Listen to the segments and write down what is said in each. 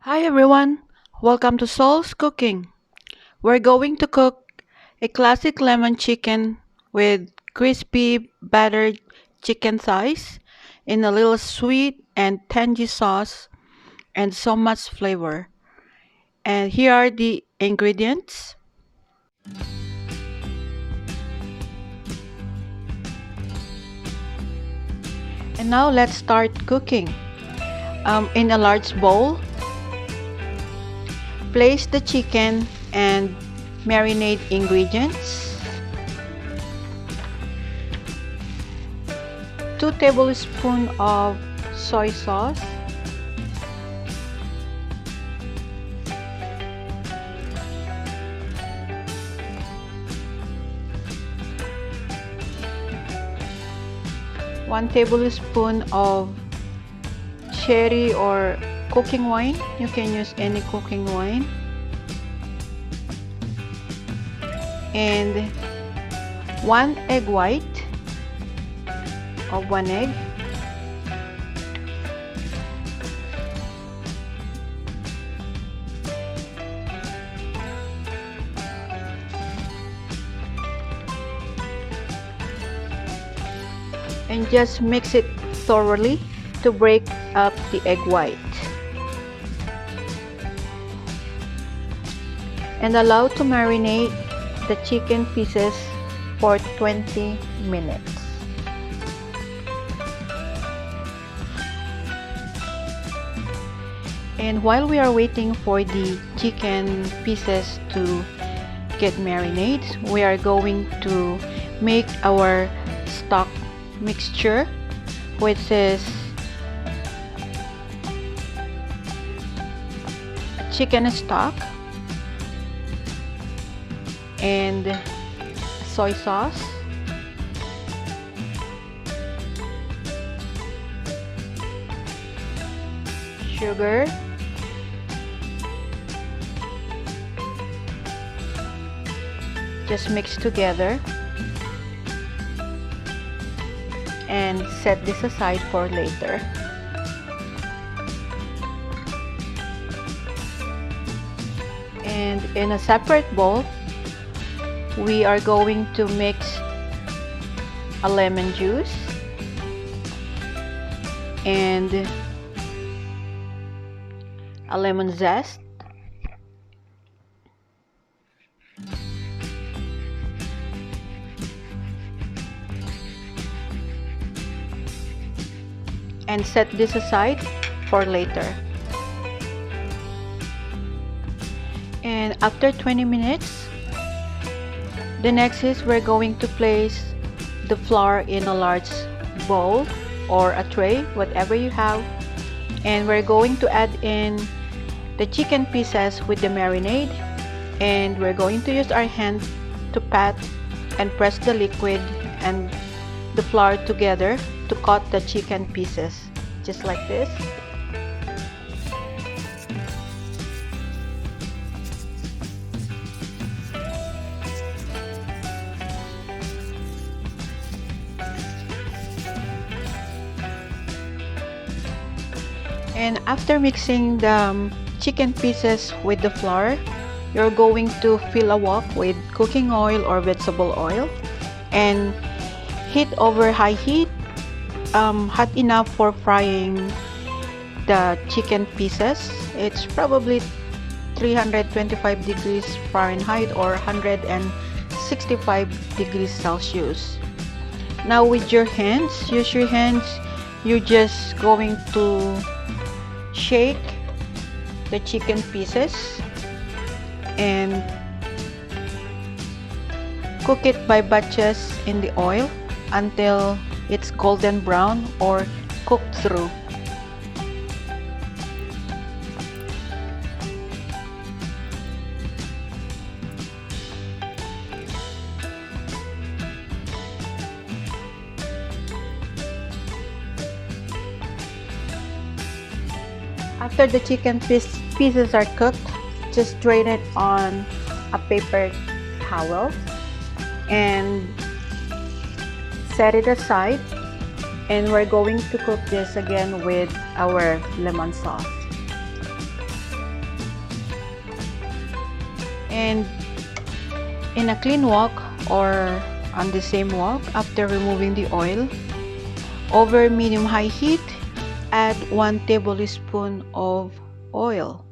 Hi everyone, welcome to Soul's Cooking. We're going to cook a classic lemon chicken with crispy battered chicken thighs in a little sweet and tangy sauce and so much flavor. And here are the ingredients. And now let's start cooking. In a large bowl, place the chicken and marinade ingredients. 2 tablespoons of soy sauce, 1 tablespoon of sherry or cooking wine. You can use any cooking wine. And 1 egg white of 1 egg. And just mix it thoroughly to break up the egg white. And allow to marinate the chicken pieces for 20 minutes. And while we are waiting for the chicken pieces to get marinated, we are going to make our stock mixture, which is chicken stock and soy sauce, sugar, just mix together and set this aside for later. And in a separate bowl, we are going to mix a lemon juice and a lemon zest, and set this aside for later. And after 20 minutes, the next is we're going to place the flour in a large bowl or a tray, whatever you have, and we're going to add in the chicken pieces with the marinade, and we're going to use our hand to pat and press the liquid and the flour together to cut the chicken pieces, just like this. And after mixing the chicken pieces with the flour, you're going to fill a wok with cooking oil or vegetable oil and heat over high heat, hot enough for frying the chicken pieces. It's probably 325 degrees Fahrenheit or 165 degrees Celsius. Now with your hands, use your hands, you're just going to shake the chicken pieces and cook it by batches in the oil until it's golden brown or cooked through. After the chicken pieces are cooked, just drain it on a paper towel and set it aside, and we're going to cook this again with our lemon sauce. And in a clean wok or on the same wok, after removing the oil, over medium-high heat, add 1 tablespoon of oil.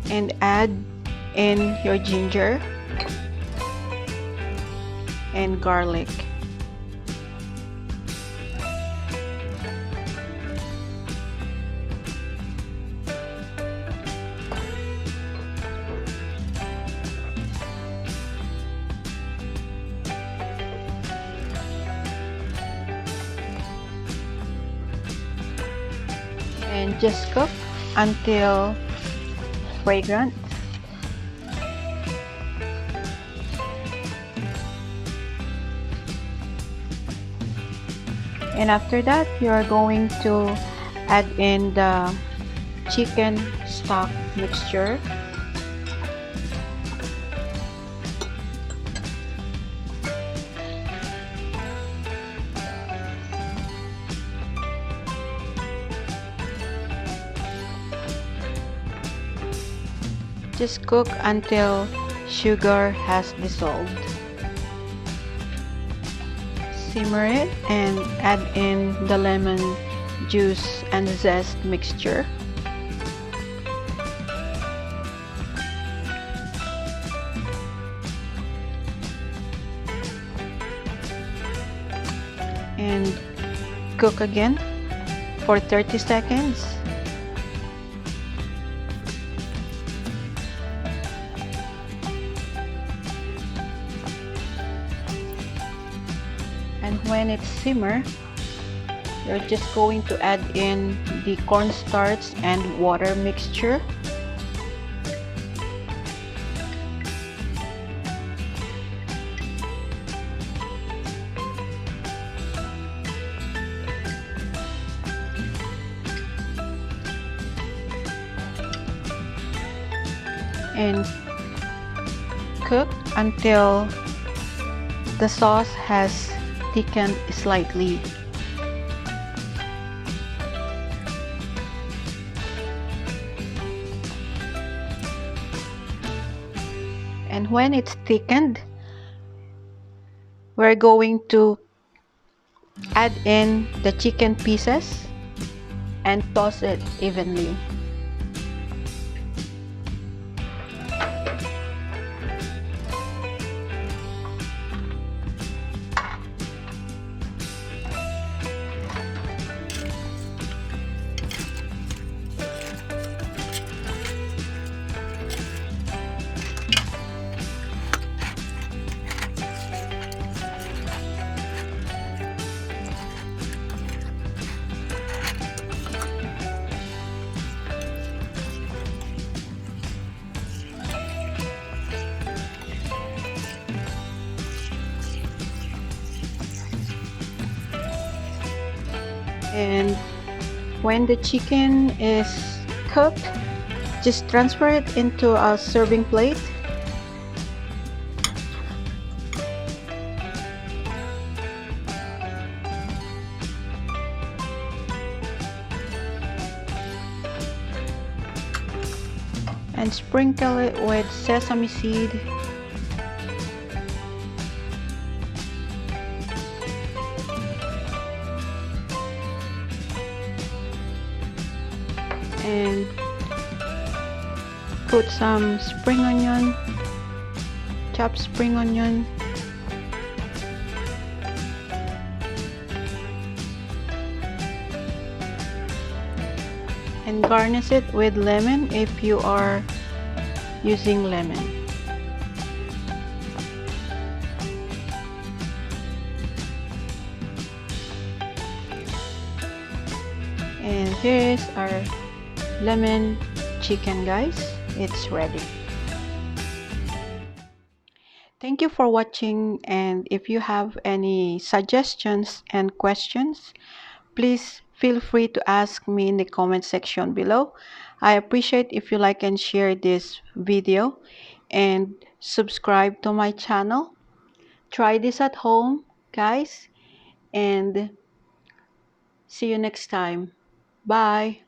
And add in your ginger and garlic. And just cook until fragrant. And after that, you are going to add in the chicken stock mixture. Just cook until sugar has dissolved. Simmer it and add in the lemon juice and zest mixture. And cook again for 30 seconds. And when it's simmer, you're just going to add in the cornstarch and water mixture. And cook until the sauce has thickened slightly. And when it's thickened, we're going to add in the chicken pieces and toss it evenly. And when the chicken is cooked, just transfer it into a serving plate. And sprinkle it with sesame seed, and put some spring onion, chopped spring onion, and garnish it with lemon if you are using lemon. And here is our lemon chicken, guys. It's ready. Thank you for watching, and if you have any suggestions and questions, please feel free to ask me in the comment section below. I appreciate if you like and share this video and subscribe to my channel. Try this at home, guys, and See you next time. Bye.